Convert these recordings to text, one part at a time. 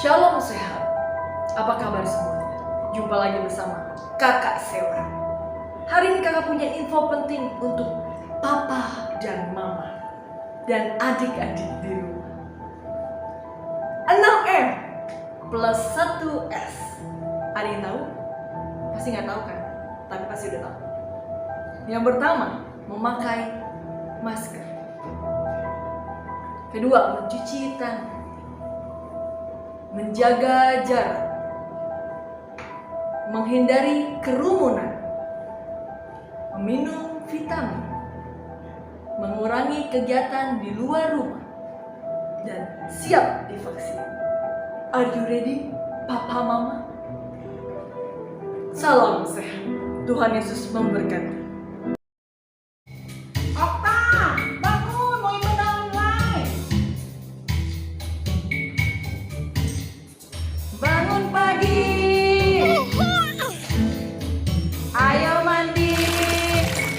Shalom sehat. Apa kabar semuanya? Jumpa lagi bersama Kakak Sewa. Hari ini kakak punya info penting untuk papa dan mama dan adik-adik di rumah. 6M plus 1S. Ada yang tahu? Pasti nggak tahu kan? Tapi pasti udah tahu. Yang pertama, memakai masker. Kedua, mencuci tangan. Menjaga jarak, menghindari kerumunan, meminum vitamin, mengurangi kegiatan di luar rumah, dan siap divaksin. Are you ready, Papa Mama? Salam sehat. Tuhan Yesus memberkati. Bangun pagi, ayo mandi,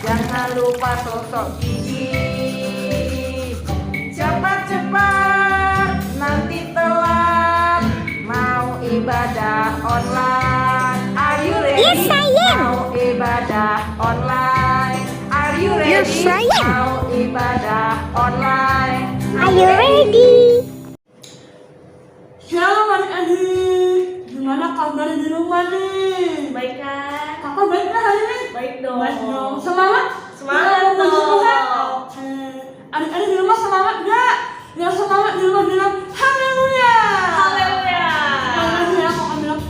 jangan lupa gosok gigi. Cepat-cepat, nanti telat, mau ibadah online. Are you ready? Yes, I am. Mau ibadah online. Are you ready? Yes, I am. Mau ibadah online. Are you ready? Shalom adik-adik, gimana kabar di rumah nih? Baik kan? Kakak baik nggak hari ini? Baik dong. Baik dong. Semangat? Semangat Ya, puji dong. Tuhan. Oke. Adik-adik di rumah semangat nggak? Yang semangat di rumah bilang haleluya. Haleluya. Sekali lagi ya kakak bilang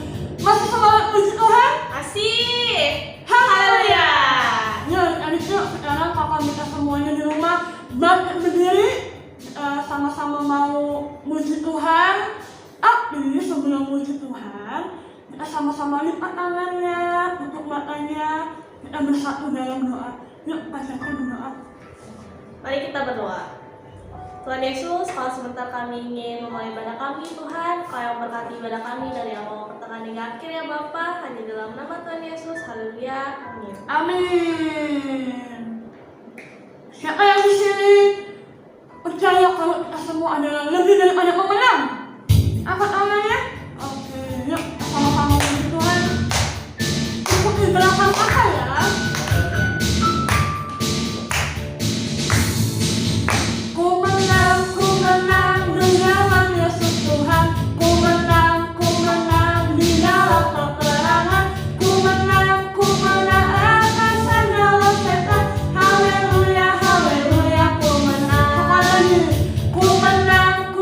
masih semangat puji Tuhan. Asik. Haleluya. Ya adik-adik yuk sekarang kakak minta semuanya di rumah bangkit berdiri, sama-sama mau puji Tuhan. Jadi sebelum puji Tuhan, kita sama-sama lipat tangannya, tutup matanya, kita bersatu dalam doa. Yuk, bacakan doa. Mari kita berdoa. Tuhan Yesus, kalau sebentar kami ingin memulai ibadah kami, Tuhan, Kau yang berkati ibadah kami dari awal pertengahan hingga akhir ya Bapa, hanya dalam nama Tuhan Yesus. Haleluya. Amin. Amin. Siapa yang di sini percaya kalau kita semua adalah lebih daripada pemenang? Apa namanya? Oke, yuk sama-sama puji Tuhan. Cukup di belakang kakak ya. Ku menang dengan Yesus Tuhan. Ku menang di dalam peperangan. Ku menang atas segala setan. Haleluya, haleluya, ku menang. Sekali lagi. Ku menang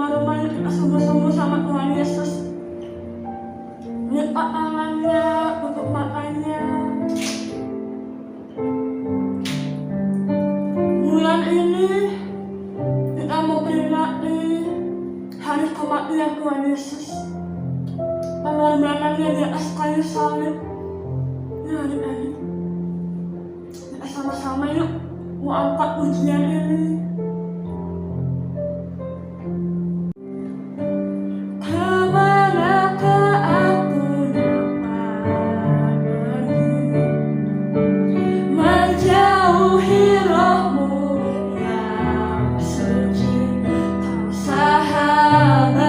kemana-mana kita sungguh-sungguh sama Tuhan Yesus. Lipat tangannya, tutup matanya. Bulan ini kita mau peringati hari kematian Tuhan Yesus, pengorbanannya di atas kayu salib. Ya adik-adik, kita sama-sama yuk mau angkat pujian ini. Kemanakah aku dapat pergi, menjauhi rohmu yang suci, kau sahabat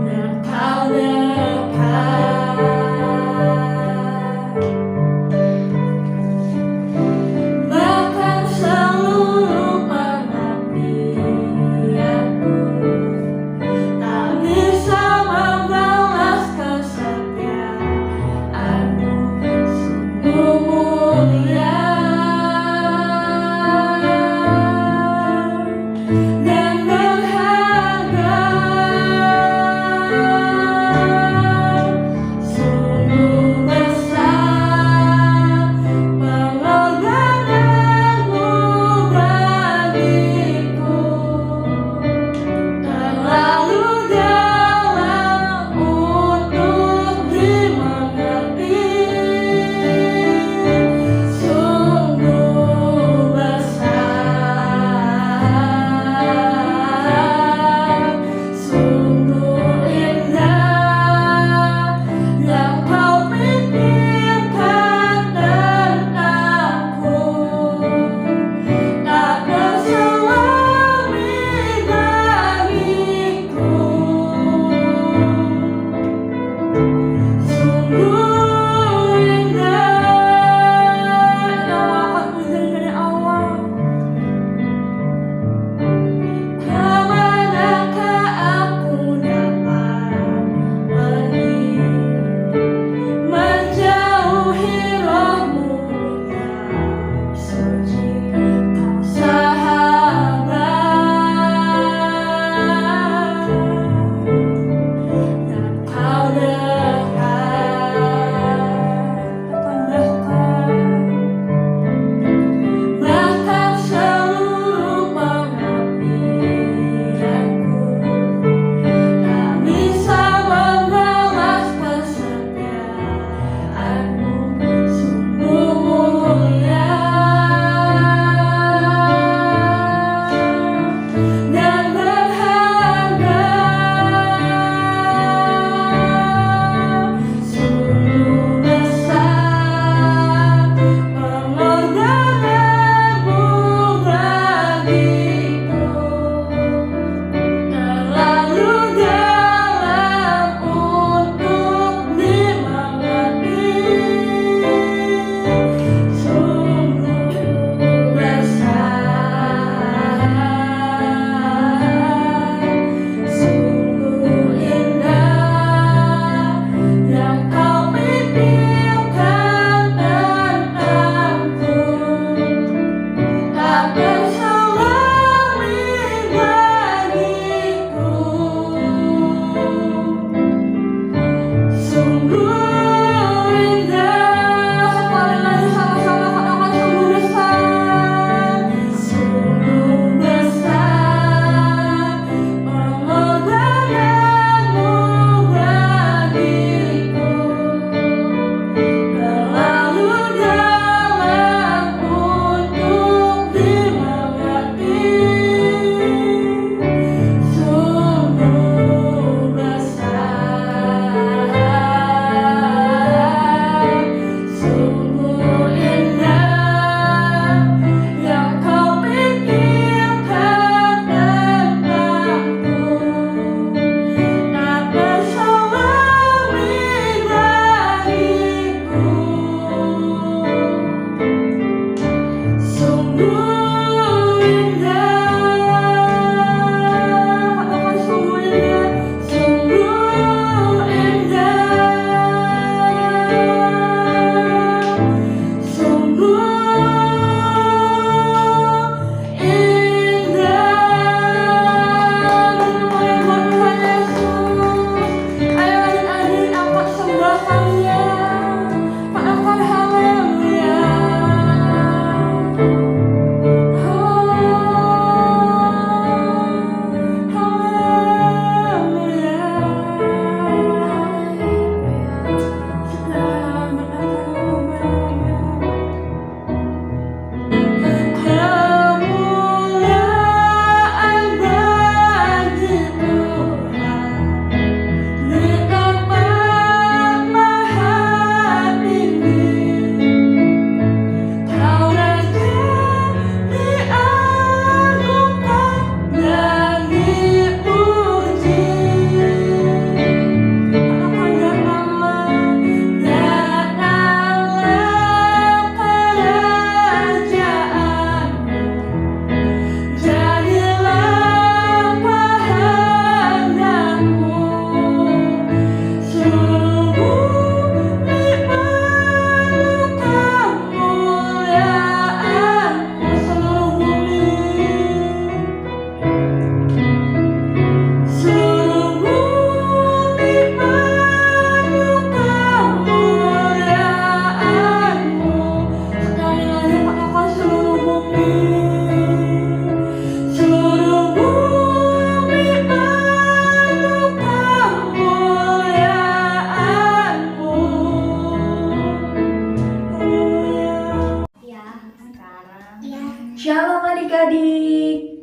dan kau dekat.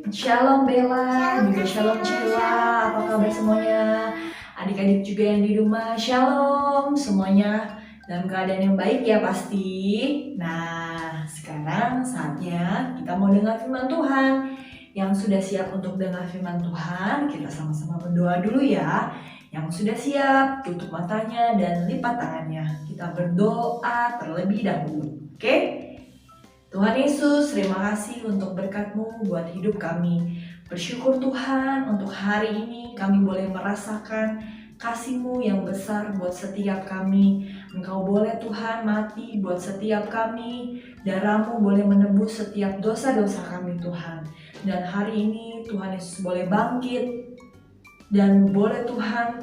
Shalom Bella, juga shalom Cila. Apa kabar semuanya? Adik-adik juga yang di rumah, shalom semuanya. Dalam keadaan yang baik ya pasti. Nah, sekarang saatnya kita mau dengar firman Tuhan. Yang sudah siap untuk dengar firman Tuhan, kita sama-sama berdoa dulu ya. Yang sudah siap, tutup matanya dan lipat tangannya. Kita berdoa terlebih dahulu, oke? Tuhan Yesus, terima kasih untuk berkat-Mu buat hidup kami. Bersyukur Tuhan untuk hari ini kami boleh merasakan kasih-Mu yang besar buat setiap kami. Engkau boleh Tuhan mati buat setiap kami. Darah-Mu boleh menebus setiap dosa-dosa kami Tuhan. Dan hari ini Tuhan Yesus boleh bangkit. Dan boleh Tuhan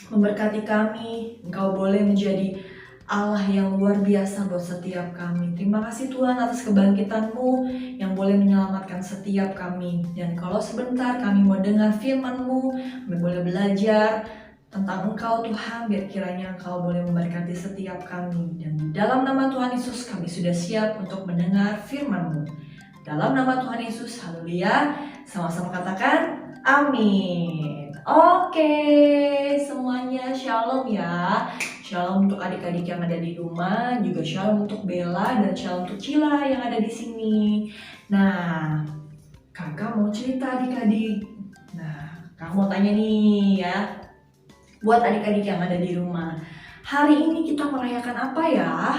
memberkati kami. Engkau boleh menjadi Allah yang luar biasa buat setiap kami. Terima kasih Tuhan atas kebangkitan-Mu yang boleh menyelamatkan setiap kami. Dan kalau sebentar kami mau dengar firman-Mu, kami boleh belajar tentang Engkau Tuhan, biar kiranya Engkau boleh memberkati setiap kami. Dan di dalam nama Tuhan Yesus kami sudah siap untuk mendengar firman-Mu. Dalam nama Tuhan Yesus, haleluya. Sama-sama katakan amin. Oke, semuanya shalom ya. Shalom untuk adik-adik yang ada di rumah, juga shalom untuk Bella dan shalom untuk Cila yang ada di sini. Nah, kakak mau cerita adik-adik. Nah, kakak mau tanya nih ya, buat adik-adik yang ada di rumah. Hari ini kita merayakan apa ya?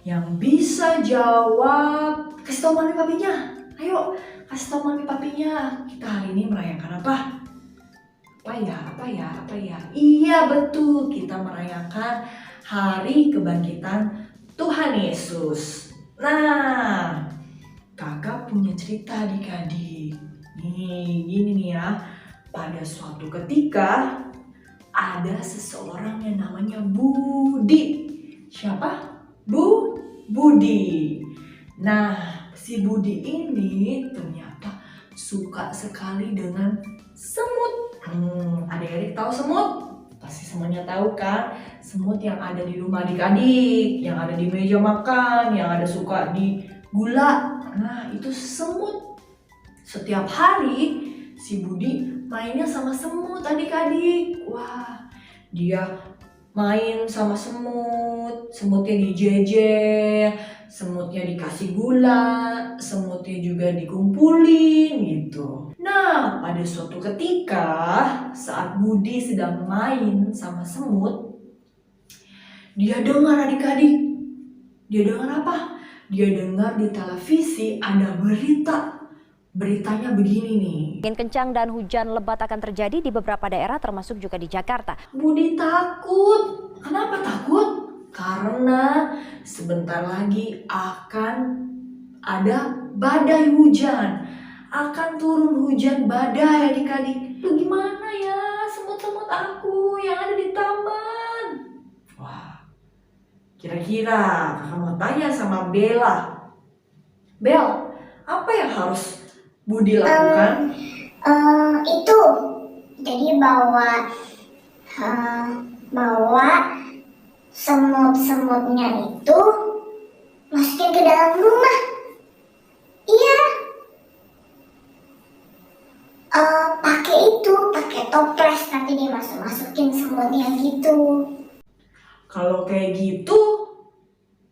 Yang bisa jawab, kasih tau mami papinya. Ayo, kasih tau mami papinya. Kita hari ini merayakan apa? Apa ya? Iya betul, kita merayakan hari kebangkitan Tuhan Yesus. Nah, kakak punya cerita adik-adik. Nih, gini nih ya. Pada suatu ketika ada seseorang yang namanya Budi. Siapa? Budi. Nah, si Budi ini ternyata suka sekali dengan semut. Adik-adik tahu semut? Pasti semuanya tahu kan? Semut yang ada di rumah adik-adik, yang ada di meja makan, yang ada suka di gula. Nah, itu semut. Setiap hari si Budi mainnya sama semut adik-adik. Wah, dia main sama semut, semutnya dijejel, semutnya dikasih gula, semutnya juga dikumpulin gitu. Nah, pada suatu ketika saat Budi sedang main sama semut, dia dengar adik-adik. Dia dengar apa? Dia dengar di televisi ada berita. Beritanya begini nih. Angin kencang dan hujan lebat akan terjadi di beberapa daerah termasuk juga di Jakarta. Budi takut. Kenapa takut? Karena sebentar lagi akan ada badai hujan. Akan turun hujan badai adik-adik. Itu gimana ya semut-semut aku yang ada di taman? Wah, kira-kira kakak mau tanya sama Bella. Bel, apa yang harus Budi lakukan? Itu jadi bawa semut-semutnya itu masukin ke dalam rumah. Iya, pakai toples, nanti dimasukin semutnya gitu. Kalau kayak gitu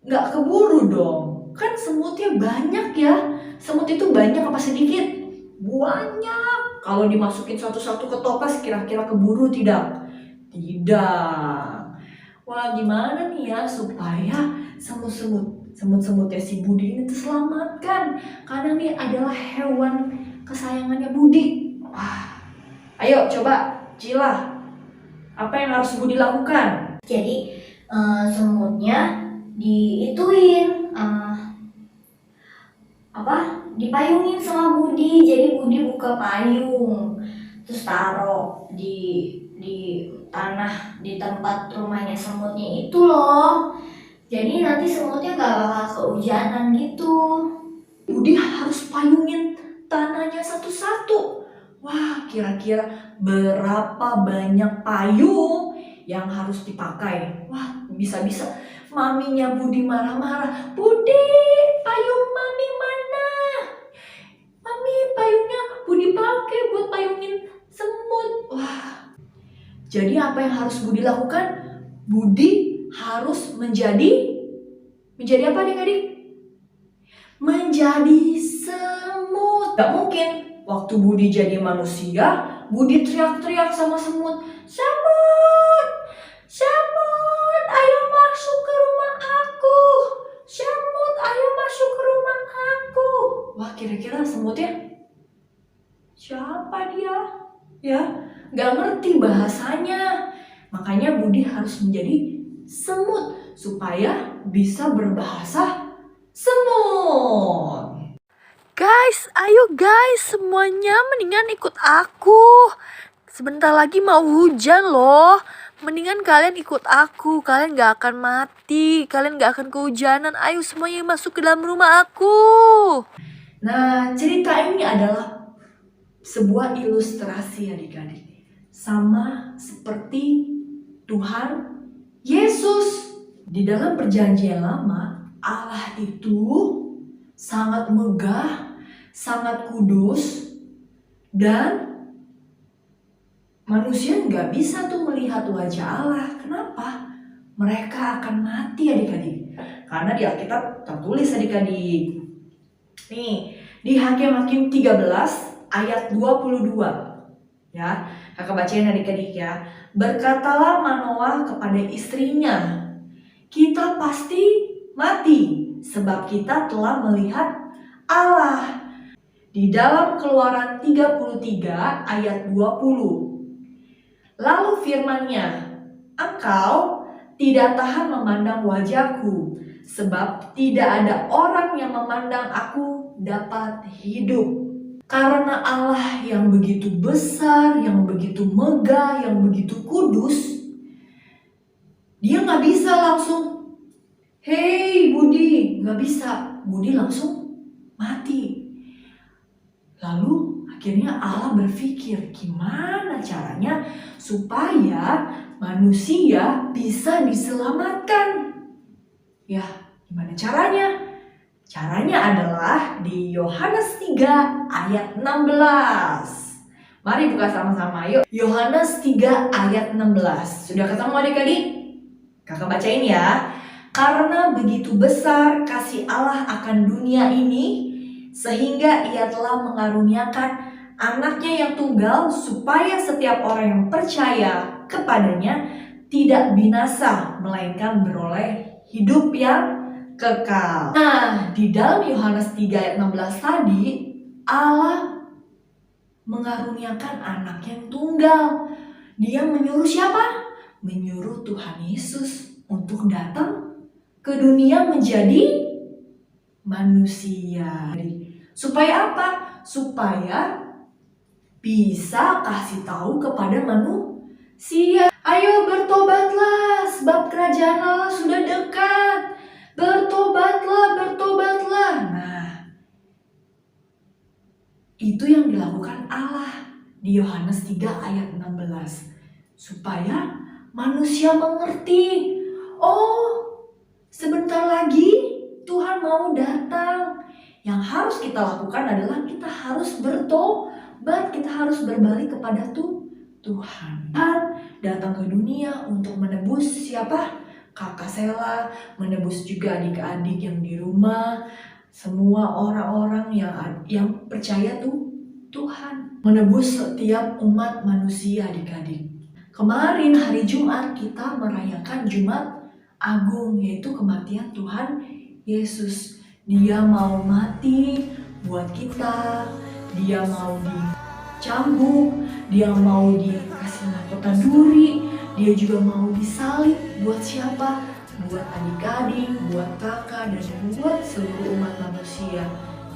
nggak keburu dong. Kan semutnya banyak ya. Semut itu banyak apa sedikit? Banyak. Kalau dimasukin satu-satu ke toples kira-kira keburu tidak? Tidak. Wah, gimana nih ya supaya semut-semutnya si Budi ini terselamatkan? Karena ini adalah hewan kesayangannya Budi. Wah, ayo coba Cila. Apa yang harus Budi lakukan? Jadi semutnya dipayungin sama Budi. Jadi Budi buka payung, terus taruh di tanah di tempat rumahnya semutnya itu loh. Jadi nanti semutnya gak bakal kehujanan gitu. Budi harus payungin tanahnya satu-satu. Wah, kira-kira berapa banyak payung yang harus dipakai? Wah, bisa-bisa maminya Budi marah-marah. Budi, payung mami mana? Mami, payungnya Budi pakai buat payungin semut. Wah, jadi apa yang harus Budi lakukan? Budi harus menjadi apa adik-adik? Menjadi semut. Gak mungkin waktu Budi jadi manusia, Budi teriak-teriak sama semut. Semut, semut, ayo masuk ke rumah aku. Semut, ayo masuk ke rumah aku. Wah, kira-kira semutnya siapa dia? Ya, gak ngerti bahasanya. Makanya Budi harus menjadi semut supaya bisa berbahasa semut. Guys, ayo guys, semuanya mendingan ikut aku. Sebentar lagi mau hujan loh. Mendingan kalian ikut aku, kalian gak akan mati, kalian gak akan kehujanan. Ayo semuanya masuk ke dalam rumah aku. Nah, cerita ini adalah sebuah ilustrasi adik-adik. Sama seperti Tuhan Yesus. Di dalam perjanjian lama, Allah itu sangat megah, sangat kudus, dan manusia nggak bisa tuh melihat wajah Allah. Kenapa? Mereka akan mati adik-adik. Karena di Alkitab tertulis adik-adik. Nih, di Hakim-Hakim 13 ayat 22. Ya, kakak bacain adik-adik ya. Berkatalah Manoah kepada istrinya, kita pasti mati sebab kita telah melihat Allah. Di dalam Keluaran 33 ayat 20. Lalu firman-Nya, engkau tidak tahan memandang wajahku, sebab tidak ada orang yang memandang aku dapat hidup. Karena Allah yang begitu besar, yang begitu megah, yang begitu kudus, dia gak bisa langsung, hei Budi, gak bisa. Budi langsung mati. Lalu akhirnya Allah berpikir, gimana caranya supaya manusia bisa diselamatkan? Ya, gimana caranya? Caranya adalah di Yohanes 3 ayat 16. Mari buka sama-sama, yuk. Yohanes 3 ayat 16. Sudah ketemu adik-adik? Kakak bacain ya. Karena begitu besar kasih Allah akan dunia ini, sehingga ia telah mengaruniakan anaknya yang tunggal, supaya setiap orang yang percaya kepadanya tidak binasa, melainkan beroleh hidup yang kekal. Nah, di dalam Yohanes 3 ayat 16 tadi, Allah mengaruniakan anak yang tunggal. Dia menyuruh siapa? Menyuruh Tuhan Yesus untuk datang ke dunia menjadi manusia. Supaya apa? Supaya bisa kasih tahu kepada manusia. Ayo bertobatlah, sebab kerajaan Allah sudah dekat. Bertobatlah, bertobatlah. Nah, itu yang dilakukan Allah di Yohanes 3 ayat 16. Supaya manusia mengerti. Oh, sebentar lagi Tuhan mau datang. Yang harus kita lakukan adalah kita harus bertobat. Kita harus berbalik kepada Tuhan. Tuhan datang ke dunia untuk menebus siapa? Kakak Sela, menebus juga adik-adik yang di rumah, semua orang-orang yang percaya Tuhan, menebus setiap umat manusia adik-adik. Kemarin hari Jumat kita merayakan Jumat Agung, yaitu kematian Tuhan Yesus. Dia mau mati buat kita, dia mau dicambuk, dia mau dikasih mahkota duri, dia juga mau disalib. Buat siapa? Buat adik-adik, buat kakak, dan buat seluruh umat manusia.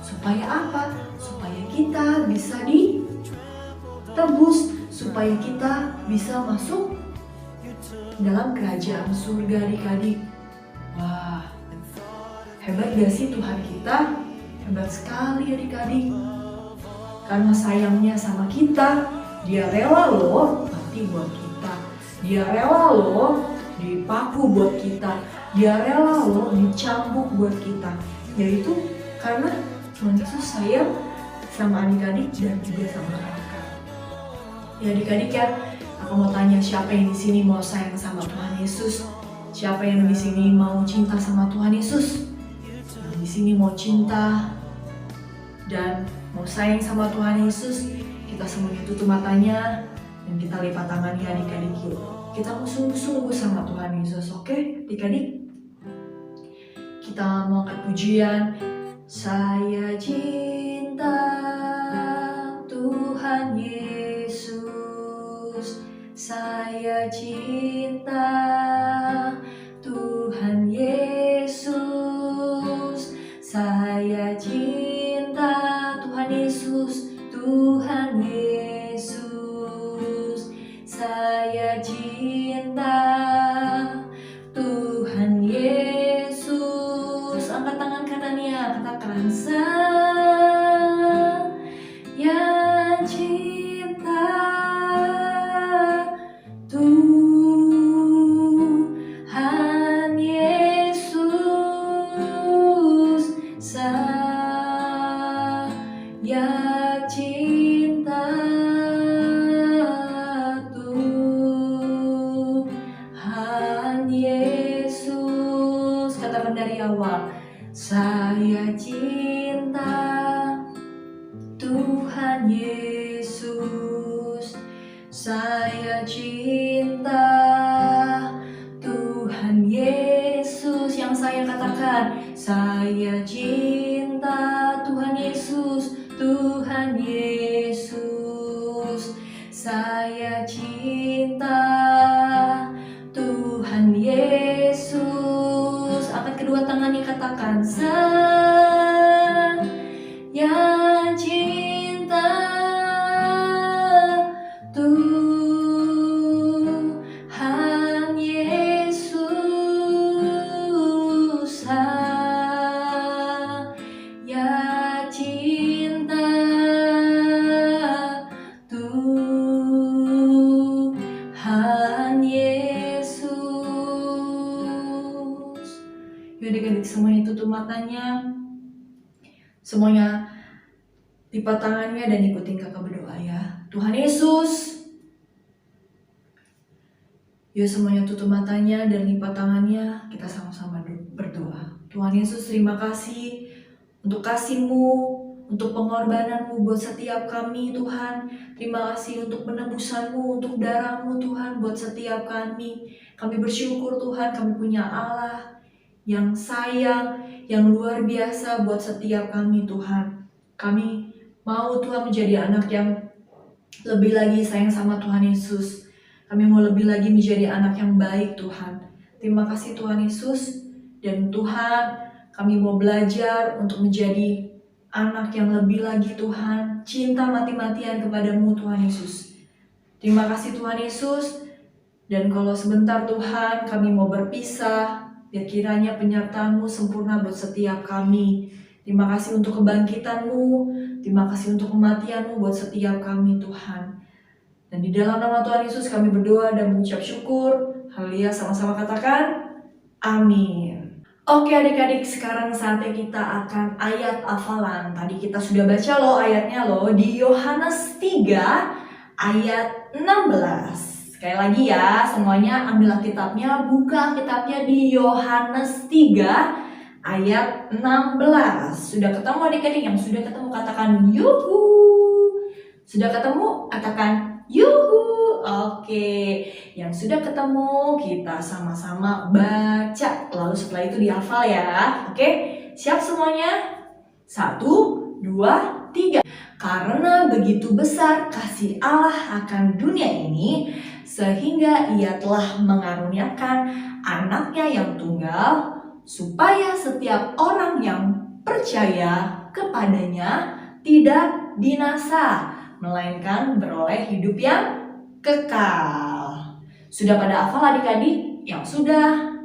Supaya apa? Supaya kita bisa ditebus, supaya kita bisa masuk dalam kerajaan surga adik-adik. Wah, hebat gak sih Tuhan kita? Hebat sekali adik-adik. Karena sayangnya sama kita, dia rela loh mati buat kita. Dia rela loh dipaku buat kita. Dia rela loh dicambuk buat kita. Yaitu karena Tuhan Yesus sayang sama adik-adik dan juga sama kakak. Ya adik-adik ya, aku mau tanya siapa yang di sini mau sayang sama Tuhan Yesus? Siapa yang di sini mau cinta sama Tuhan Yesus? Yang di sini mau cinta dan mau sayang sama Tuhan Yesus, kita semuanya tutup matanya dan kita lipat tangannya adik-adik yuk. Kita mau sungguh-sungguh sama Tuhan Yesus, oke adik-adik? Kita mau angkat pujian. Saya cinta Tuhan Yesus, saya cinta Tuhan Yesus, saya cinta Tuhan Yesus, Tuhan Yesus, saya cinta Tuhan Yesus. Angkat tangan kanannya, katakan saya cinta Tuhan Yesus, saya cinta Tuhan Yesus. Katakan dari awal, saya cinta Tuhan Yesus, saya cinta Tuhan Yesus. Yang saya katakan, saya cinta Tuhan Yesus, Tuhan Yesus, saya cinta Tuhan Yesus. Angkat kedua tangannya, katakan saya cinta Tuhan Yesus, saya cinta Tuhan Yesus. Yuk adik-adik semuanya tutup matanya, semuanya lipat tangannya dan ikutin kakak berdoa ya. Tuhan Yesus, yuk semuanya tutup matanya dan lipat tangannya, kita sama-sama berdoa. Tuhan Yesus, terima kasih untuk kasih-Mu, untuk pengorbanan-Mu buat setiap kami Tuhan. Terima kasih untuk penebusan-Mu, untuk darah-Mu Tuhan buat setiap kami. Kami bersyukur Tuhan, kami punya Allah yang sayang, yang luar biasa buat setiap kami Tuhan. Kami mau Tuhan menjadi anak yang lebih lagi sayang sama Tuhan Yesus. Kami mau lebih lagi menjadi anak yang baik Tuhan. Terima kasih Tuhan Yesus. Dan Tuhan, kami mau belajar untuk menjadi anak yang lebih lagi Tuhan. Cinta mati-matian kepadamu Tuhan Yesus. Terima kasih Tuhan Yesus. Dan kalau sebentar Tuhan kami mau berpisah, biar kiranya penyertaan-Mu sempurna buat setiap kami. Terima kasih untuk kebangkitan-Mu, terima kasih untuk kematian-Mu buat setiap kami Tuhan. Dan di dalam nama Tuhan Yesus kami berdoa dan mengucap syukur. Haleluya, sama-sama katakan amin. Oke adik-adik, sekarang saatnya kita akan ayat hafalan. Tadi kita sudah baca loh ayatnya loh di Yohanes 3 ayat 16. Sekali lagi ya, semuanya ambil kitabnya, buka kitabnya di Yohanes 3 ayat 16. Sudah ketemu adik-adik? Yang sudah ketemu katakan yuhu. Sudah ketemu? Katakan yuhu. Oke. Yang sudah ketemu kita sama-sama baca. Lalu setelah itu dihafal ya. Oke. Siap semuanya? 1, 2, 3. Karena begitu besar kasih Allah akan dunia ini, sehingga Ia telah mengaruniakan anaknya yang tunggal, supaya setiap orang yang percaya kepadanya tidak binasa, melainkan beroleh hidup yang kekal. Sudah pada hafal adik-adik? Yang sudah,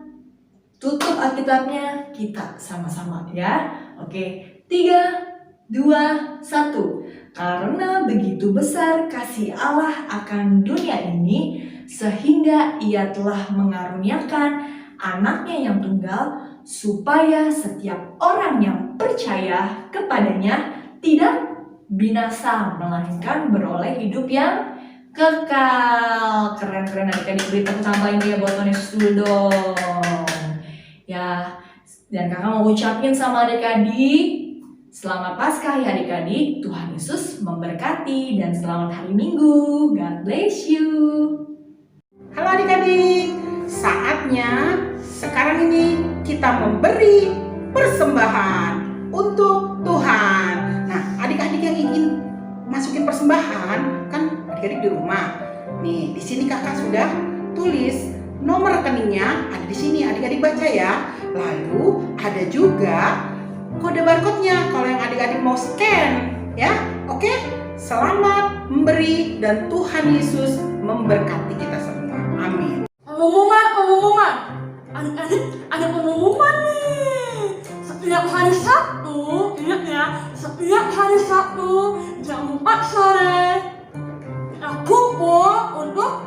tutup Alkitabnya, kita sama-sama ya. Oke, 3, 2, 1. Karena begitu besar kasih Allah akan dunia ini, sehingga Ia telah mengaruniakan anaknya yang tunggal, supaya setiap orang yang percaya kepadanya tidak binasa, melainkan beroleh hidup yang kekal. Keren-keren adik-adik, beri tepuk tangan lagi ya buat Tuhan Yesus dulu dong. Ya, dan kakak mau ucapin sama adik-adik, selamat Paskah ya adik-adik, Tuhan Yesus memberkati dan selamat hari Minggu. God bless you. Halo adik-adik, saatnya sekarang ini kita memberi persembahan untuk Tuhan. Nah, adik-adik yang ingin masukin persembahan, kan adik-adik di rumah. Nih, di sini kakak sudah tulis nomor rekeningnya, ada di sini, adik-adik baca ya. Lalu ada juga kode barcode-nya kalau yang adik-adik mau scan, ya. Oke? Selamat memberi dan Tuhan Yesus memberkati kita semua. Amin. Pengumuman. Adik-adik, ada pengumuman nih. Setiap hari Sabtu, ingat ya, setiap hari Sabtu jam 4 sore kita kumpul untuk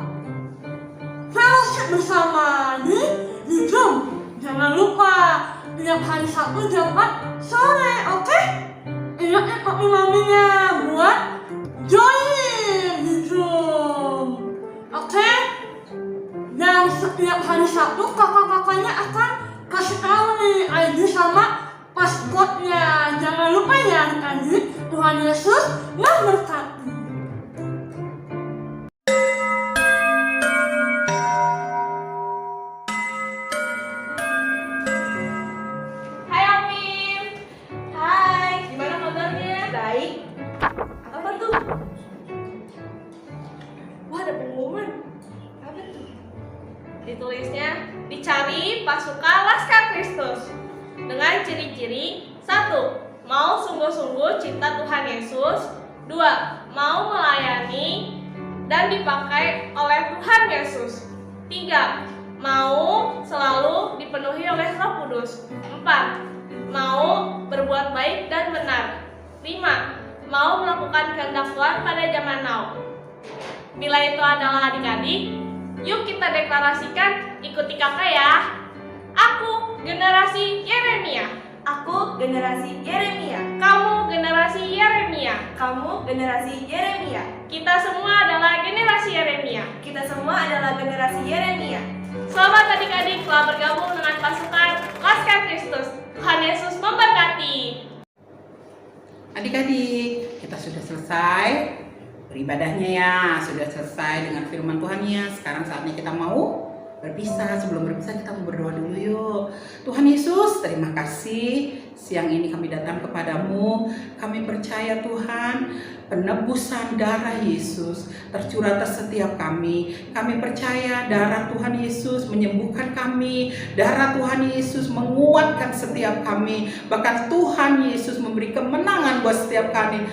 fellowship bersama di Zoom. Jangan lupa tiap hari Sabtu jam 4 sore, oke? Ingat ya papi maminya buat join di Zoom, oke? Dan setiap hari Sabtu kakak-kakaknya akan kasih tahu nih ID sama passwordnya. Jangan lupa ya adik-adik. Tuhan Yesus memberkati. Hai Afif. Hai, gimana kabarnya? Baik. Apa tuh? Wah, ada pengumuman. Apa tuh? Ditulisnya, dicari pasukan Laskar Kristus dengan ciri-ciri: 1. Mau sungguh-sungguh cinta Tuhan Yesus. 2. Mau melayani dan dipakai oleh Tuhan Yesus. 3. Mau selalu dipenuhi oleh Roh Kudus. 4. Mau berbuat baik dan benar. 5. Mau melakukan kehendak Tuhan pada zaman now. Bila itu adalah adik-adik, yuk kita deklarasikan, ikuti kakak ya. Aku generasi Yeremia. Aku generasi Yeremia. Kamu generasi Yeremia. Kamu generasi Yeremia. Kita semua adalah generasi Yeremia. Kita semua adalah generasi Yeremia. Selamat adik-adik telah bergabung dengan pasukan Laskar Kristus. Tuhan Yesus memberkati. Adik-adik, kita sudah selesai beribadahnya ya, sudah selesai dengan firman Tuhannya. Sekarang saatnya kita mau berpisah. Sebelum berpisah kita mau berdoa dulu yuk. Tuhan Yesus, terima kasih siang ini kami datang kepadamu. Kami percaya Tuhan, penebusan darah Yesus tercurah atas setiap kami. Kami percaya darah Tuhan Yesus menyembuhkan kami. Darah Tuhan Yesus menguatkan setiap kami. Bahkan Tuhan Yesus memberi kemenangan buat setiap kami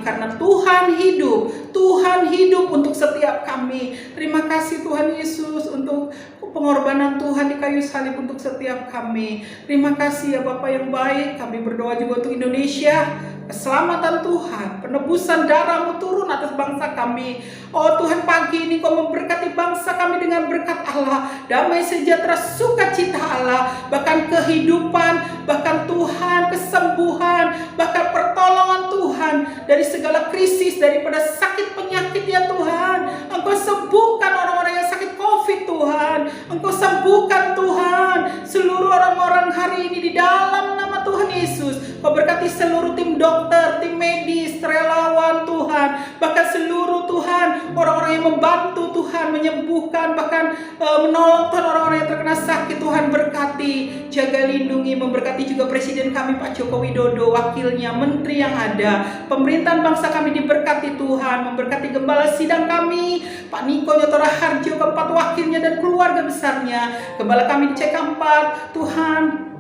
karena Tuhan hidup. Tuhan hidup untuk setiap kami. Terima kasih Tuhan Yesus untuk pengorbanan Tuhan di kayu salib untuk setiap kami. Terima kasih ya Bapa yang baik. Kami berdoa juga untuk Indonesia. Keselamatan Tuhan, penebusan darah-Mu turun atas bangsa kami. Oh Tuhan, pagi ini Kau memberkati bangsa kami dengan berkat Allah, damai sejahtera, sukacita Allah, bahkan kehidupan, bahkan Tuhan kesembuhan, bahkan pertolongan Tuhan dari segala krisis, daripada sakit penyakit ya Tuhan. Engkau sembuhkan orang-orang yang sakit COVID Tuhan. Engkau sembuhkan Tuhan seluruh orang-orang hari ini di dalam nama Tuhan Yesus. Kau berkati seluruh tim dokter, tim medis, relawan Tuhan, bahkan seluruh Tuhan orang-orang yang membantu Tuhan, menyembuhkan, bahkan menolong Tuhan orang-orang yang terkena sakit. Tuhan berkati, jaga, lindungi, memberkati juga Presiden kami Pak Joko Widodo, wakilnya, menteri yang ada, pemerintahan bangsa kami diberkati Tuhan, memberkati gembala sidang kami Pak Niko Yotora Harjo, keempat wakilnya dan keluarga besarnya, gembala kami di CK4 Tuhan,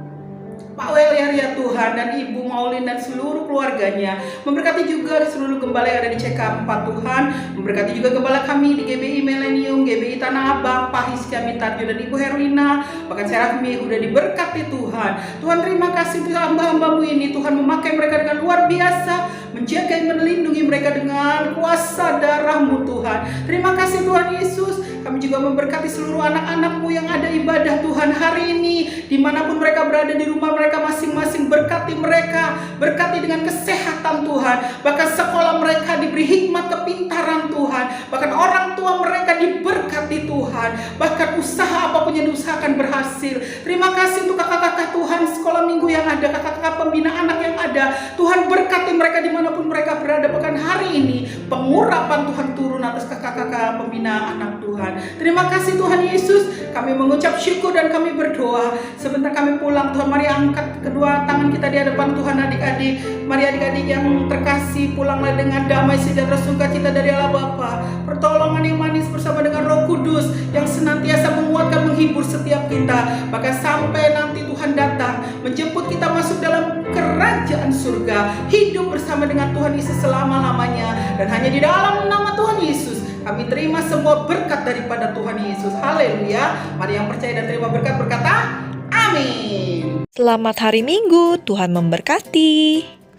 Pak Weliar ya Tuhan, dan Ibu Maulin dan seluruh keluarganya. Memberkati juga seluruh gembala yang ada di CK4 Tuhan. Memberkati juga gembala kami di GBI Millennium, GBI Tanah Abang, Pak Hiskia Mitarjo dan Ibu Herlina, bahkan Serafim Yehuda diberkati Tuhan. Tuhan terima kasih untuk hamba-hambamu ini. Tuhan memakai mereka dengan luar biasa, menjaga dan melindungi mereka dengan kuasa darah-Mu Tuhan. Terima kasih Tuhan Yesus. Kami juga memberkati seluruh anak-anak-Mu yang ada ibadah Tuhan hari ini, dimanapun mereka berada di rumah mereka masing-masing. Berkat berkati mereka, berkati dengan kesehatan Tuhan. Bahkan sekolah mereka diberi hikmat kepintaran Tuhan. Bahkan orang tua mereka diberkati Tuhan. Bahkan usaha apapun yang diusahakan berhasil. Terima kasih untuk kakak-kakak Tuhan sekolah minggu yang ada, kakak-kakak pembina anak yang ada. Tuhan berkati mereka dimanapun mereka berada. Bahkan hari ini pengurapan Tuhan turun atas kakak-kakak pembina anak Tuhan. Terima kasih Tuhan Yesus. Kami mengucap syukur dan kami berdoa. Sebentar kami pulang Tuhan, mari angkat kedua tangan kita di hadapan Tuhan adik-adik. Mari adik-adik yang terkasih, pulanglah dengan damai sejahtera sukacita dari Allah Bapa. Pertolongan yang manis bersama dengan Roh Kudus yang senantiasa menguatkan, menghibur setiap kita. Bahkan sampai nanti Tuhan datang menjemput kita masuk dalam kerajaan surga, hidup bersama dengan Tuhan Yesus selama-lamanya. Dan hanya di dalam nama Tuhan Yesus kami terima semua berkat daripada Tuhan Yesus. Haleluya. Mari yang percaya dan terima berkat berkata amin. Selamat hari Minggu, Tuhan memberkati.